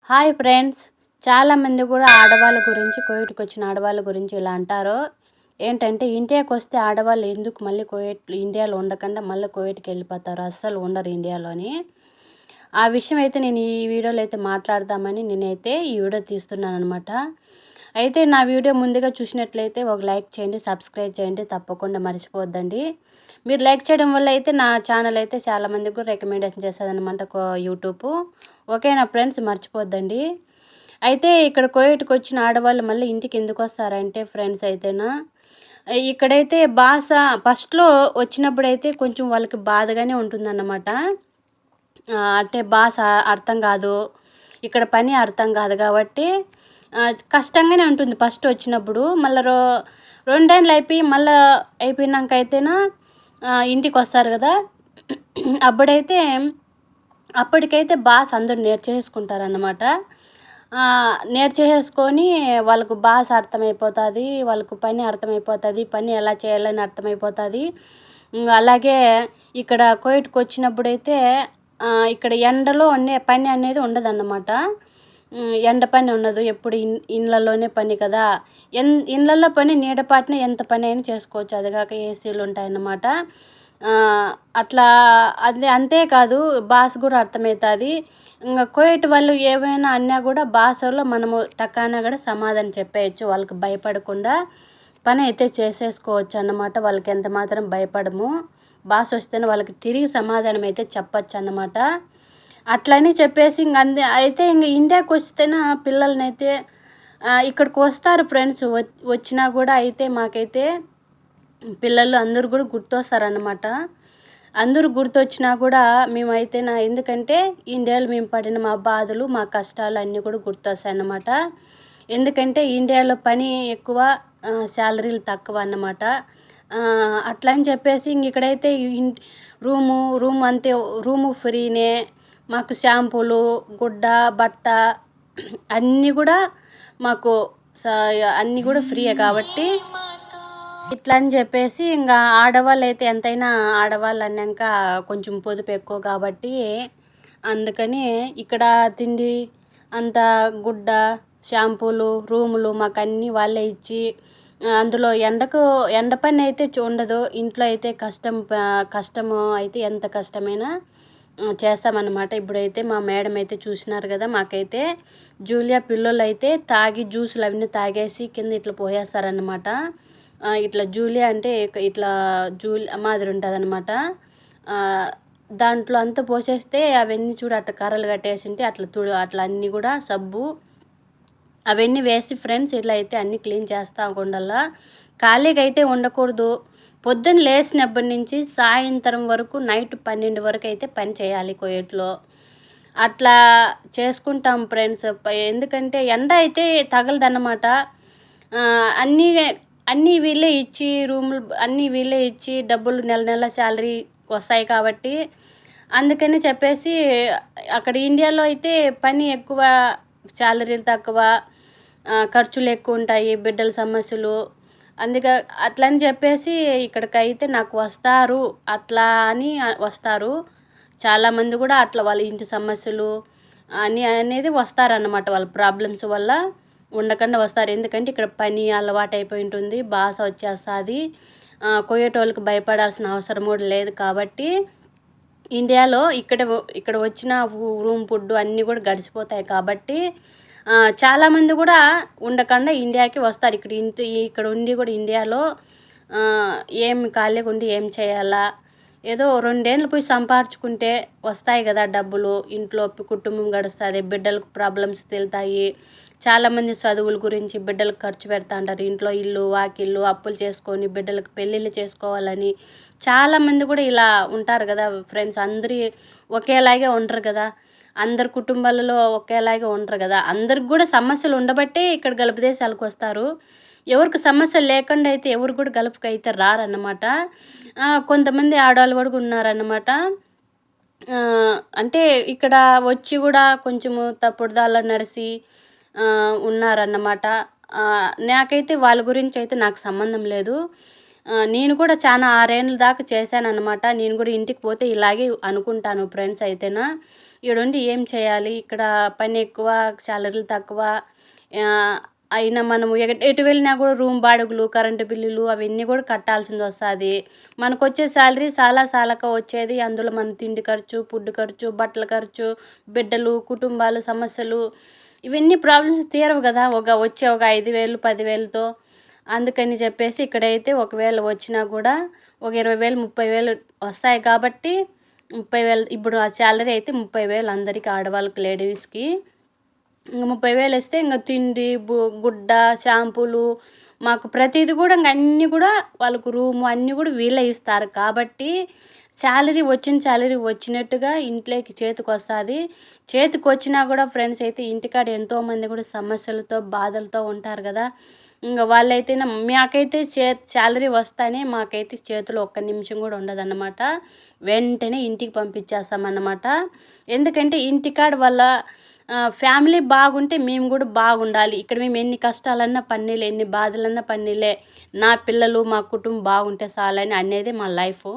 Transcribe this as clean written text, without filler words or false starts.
Hi friends. చాలామంది కూడా ఆడవాళ్ళ గురించి కువైట్‌కొచ్చిన ఆడవాళ్ళ గురించి ఇలా అంటారు. ఏంటంటే ఇండియాకొస్తే ఆడవాళ్ళు ఎందుకు మళ్ళీ ఇండియాలో ఉండకుండా మళ్ళీ కువైట్‌కెళ్ళిపోతారు. అస్సలు ఉండరు ఇండియాలోని. ఆ విషయం అయితే నేను ఈ వీడియోలో అయితే మాట్లాడదామని నేనైతే ఈ వీడియో తీస్తున్నాననమాట. అయితే నా వీడియో ముందుగా చూసినట్లయితే ఒక లైక్ చేయండి, సబ్స్క్రైబ్ చేయండి. తప్పకుండా మర్చిపోవద్దండి. మీరు లైక్ చేయడం వల్ల అయితే నా ఛానల్ అయితే చాలామందికి కూడా రికమెండేషన్ చేస్తదనమాట యూట్యూబు. ఓకేనా ఫ్రెండ్స్, మర్చిపోద్దండి. అయితే ఇక్కడ కువైట్‌కొచ్చిన ఆడవాళ్ళు మళ్ళీ ఇంటికి ఎందుకొస్తారంటే ఫ్రెండ్స్ అయితేనా, ఇక్కడైతే భాష ఫస్ట్‌లో వచ్చినప్పుడైతే కొంచెం వాళ్ళకి బాధగానే ఉంటుందన్నమాట. అంటే భాష అర్థం కాదు. ఇక్కడ పని అర్థం కాదు కాబట్టి కష్టంగానే ఉంటుంది ఫస్ట్ వచ్చినప్పుడు. మళ్ళా రెండేండ్లు అయిపోయి మళ్ళా అయిపోయినాక అయితేనా ఇంటికొస్తారు కదా! అప్పుడైతే అప్పటికైతే భాష అందరూ నేర్చేసుకుంటారన్నమాట. నేర్చేసేసుకొని వాళ్ళకు భాష అర్థమైపోతుంది. వాళ్ళకు పని అర్థమైపోతుంది. పని ఎలా చేయాలని అర్థమైపోతుంది. అలాగే ఇక్కడ కువైట్‌కొచ్చినప్పుడైతే ఇక్కడ ఎండలో పని అనేది ఉండదన్నమాట. ఎండ పని ఉండదు. ఎప్పుడు ఇండ్లలోనే పని కదా! ఇండ్లల్లో పని నీడపాటున ఎంత పని అయినా చేసుకోవచ్చు. అది కాక ఏసీలు ఉంటాయన్నమాట. అట్లా అంతేకాదు భాష కూడా అర్థమవుతుంది. కువైట్ వాళ్ళు ఏమైనా అన్నా కూడా భాషలో మనము టకానా కూడా సమాధానం చెప్పేయచ్చు. వాళ్ళకి భయపడకుండా పని అయితే చేసేసుకోవచ్చు అన్నమాట. వాళ్ళకి ఎంత మాత్రం భయపడము. భాష వస్తేనే వాళ్ళకి తిరిగి సమాధానం అయితే చెప్పొచ్చు అన్నమాట. అట్లని చెప్పేసి అయితే ఇండియాకి వస్తేనే పిల్లలనైతే ఇక్కడికి వస్తారు ఫ్రెండ్స్. వచ్చినా కూడా అయితే మాకైతే పిల్లలు అందరూ కూడా గుర్తొస్తారన్నమాట. అందరూ గుర్తొచ్చినా కూడా మేమైతేనా ఎందుకంటే ఇండియాలో మేము పడిన మా బాధలు, మా కష్టాలు అన్నీ కూడా గుర్తొస్తాయన్నమాట. ఎందుకంటే ఇండియాలో పని ఎక్కువ, శాలరీలు తక్కువ అన్నమాట. అట్లా అని చెప్పేసి ఇక్కడైతే రూము అంతే, రూము ఫ్రీనే. మాకు షాంపూలు, గుడ్డ, బట్ట అన్నీ కూడా మాకు అన్నీ కూడా ఫ్రీయే కాబట్టి ఇట్లా అని చెప్పేసి ఆడవాళ్ళైతే ఎంతైనా ఆడవాళ్ళు అన్నాక కొంచెం పొదుపు ఎక్కువ కాబట్టి అందుకని ఇక్కడ తిండి అంతా గుడ్డ, షాంపూలు, రూములు మాకు అన్నీ వాళ్ళే ఇచ్చి అందులో ఎండ పని అయితే ఉండదు. ఇంట్లో అయితే కష్టము అయితే ఎంత కష్టమైనా చేస్తామన్నమాట. ఇప్పుడైతే మా మేడం అయితే చూసినారు కదా! మాకైతే జూలియా పిల్లోళ్ళైతే తాగి జ్యూసులు అవన్నీ తాగేసి కింద ఇట్లా పోయేస్తారన్నమాట. ఇట్లా జూలియా అంటే ఇట్లా మాదిరి ఉంటుందన్నమాట. దాంట్లో అంతా పోసేస్తే అవన్నీ చూడు అట్లా కర్రలు కట్టేసింటే అట్లా అన్నీ కూడా సబ్బు అవన్నీ వేసి ఫ్రెండ్స్ ఇట్లా అయితే అన్నీ క్లీన్ చేస్తూ ఉండాలా. ఖాళీగా అయితే ఉండకూడదు. పొద్దున్న లేచినప్పటి నుంచి సాయంత్రం వరకు నైట్ 12 వరకు అయితే పని చేయాలి కువైట్లో. అట్లా చేసుకుంటాం ఫ్రెండ్స్. ఎందుకంటే ఎండ అయితే తగలదన్నమాట. అన్నీ అన్నీ వీళ్ళే ఇచ్చి రూములు అన్నీ వీళ్ళే ఇచ్చి డబ్బులు నెల నెల శాలరీ వస్తాయి కాబట్టి అందుకని చెప్పేసి అక్కడ ఇండియాలో అయితే పని ఎక్కువ, శాలరీలు తక్కువ, ఖర్చులు ఎక్కువ ఉంటాయి, బిడ్డల సమస్యలు. అట్లా అని చెప్పేసి ఇక్కడికైతే నాకు వస్తారు అట్లా అని వస్తారు. చాలామంది కూడా అట్లా వాళ్ళ ఇంటి సమస్యలు అనేది వస్తారన్నమాట. వాళ్ళ ప్రాబ్లమ్స్ వల్ల ఉండకుండా వస్తారు. ఎందుకంటే ఇక్కడ పని అలవాటైపోయి ఉంటుంది. భాష వచ్చేస్తుంది. కువైట్ వాళ్ళకి భయపడాల్సిన అవసరం కూడా లేదు కాబట్టి ఇండియాలో ఇక్కడ వచ్చిన రూమ్ ఫుడ్ అన్నీ కూడా గడిచిపోతాయి కాబట్టి చాలామంది కూడా ఉండకుండా ఇండియాకి వస్తారు. ఇక్కడ ఉండి కూడా ఇండియాలో ఏం ఖాళీగా ఉండి ఏం చేయాలా, ఏదో 2 ఏళ్ళు పోయి సంపాదించుకుంటే వస్తాయి కదా డబ్బులు. ఇంట్లో కుటుంబం గడుస్తుంది, బిడ్డలకు ప్రాబ్లమ్స్ తెలుతాయి. చాలామంది చదువుల గురించి బిడ్డలకు ఖర్చు పెడతా ఉంటారు. ఇంట్లో ఇల్లు వాకిళ్ళు అప్పులు చేసుకొని బిడ్డలకు పెళ్ళిళ్ళు చేసుకోవాలని చాలామంది కూడా ఇలా ఉంటారు కదా ఫ్రెండ్స్. అందరూ ఒకేలాగే ఉండరు కదా. అందరి కుటుంబాలలో ఒకేలాగే ఉండరు కదా. అందరికి కూడా సమస్యలు ఉండబట్టే ఇక్కడ గల్ఫ్ దేశాలకు వస్తారు. ఎవరికి సమస్యలు లేకుండా అయితే ఎవరు కూడా గల్ఫ్కి అయితే రారన్నమాట. కొంతమంది ఆడవాళ్ళు కూడా ఉన్నారన్నమాట. అంటే ఇక్కడ వచ్చి కూడా కొంచెము తప్పుడు దారిలో నడిచి ఉన్నారన్నమాట. నాకైతే వాళ్ళ గురించి అయితే నాకు సంబంధం లేదు. నేను కూడా చాలా 6 ఏళ్ళ దాకా చేశాననమాట. నేను కూడా ఇంటికి పోతే ఇలాగే అనుకుంటాను ఫ్రెండ్స్ అయితేనా. ఈడుండి ఏం చేయాలి? ఇక్కడ పని ఎక్కువ, సాలరీలు తక్కువ. అయినా మనము ఎటు వెళ్ళినా కూడా రూమ్ బాడుగలు, కరెంటు బిల్లులు అవన్నీ కూడా కట్టాల్సిందొస్తది. మనకొచ్చే సాలరీ చాలా సాలక వచ్చేది. అందులో మన తిండి ఖర్చు, ఫుడ్ ఖర్చు, బట్టల ఖర్చు, బిడ్డలు, కుటుంబాలు సమస్యలు ఇవన్నీ ప్రాబ్లమ్స్ తీరవు గదా! వచ్చే ఒక 5,000, 10,000తో. అందుకని చెప్పేసి ఇక్కడైతే ఒకవేళ వచ్చినా కూడా ఒక 20,000, 30,000 వస్తాయి కాబట్టి 30,000 ఇప్పుడు ఆ సాలరీ అయితే 30,000 అందరికి ఆడవాళ్ళకి లేడీస్‌కి. ఇంక 30,000 ఇస్తే ఇంక తిండి, గుడ్డ, షాంపూలు మాకు ప్రతీది కూడా ఇంక అన్నీ కూడా వాళ్ళకు రూము అన్నీ కూడా వీళ్ళే ఇస్తారు. కాబట్టి వచ్చిన సాలరీ వచ్చినట్టుగా ఇంట్లోకి చేతికొస్తది. చేతికొచ్చినా కూడా ఫ్రెండ్స్ అయితే ఇంటికాడ ఎంతోమంది కూడా సమస్యలతో, బాధలతో ఉంటారు కదా! ఇంగ వాళ్ళైతేనే మాకైతే సాలరీ వస్తానే మాకైతే చేతిలో ఒక్క నిమిషం కూడా ఉండదన్నమాట. వెంటనే ఇంటికి పంపించేస్తామన్నమాట. ఎందుకంటే ఇంటికాడ వాళ్ళ ఫ్యామిలీ బాగుంటే మేము కూడా బాగుండాలి. ఇక్కడ మేము ఎన్ని కష్టాలన్నా పన్నీలే, ఎన్ని బాధలన్నా పన్నీలే. నా పిల్లలు, మా కుటుంబం బాగుంటే చాలని అనేదే మా లైఫు.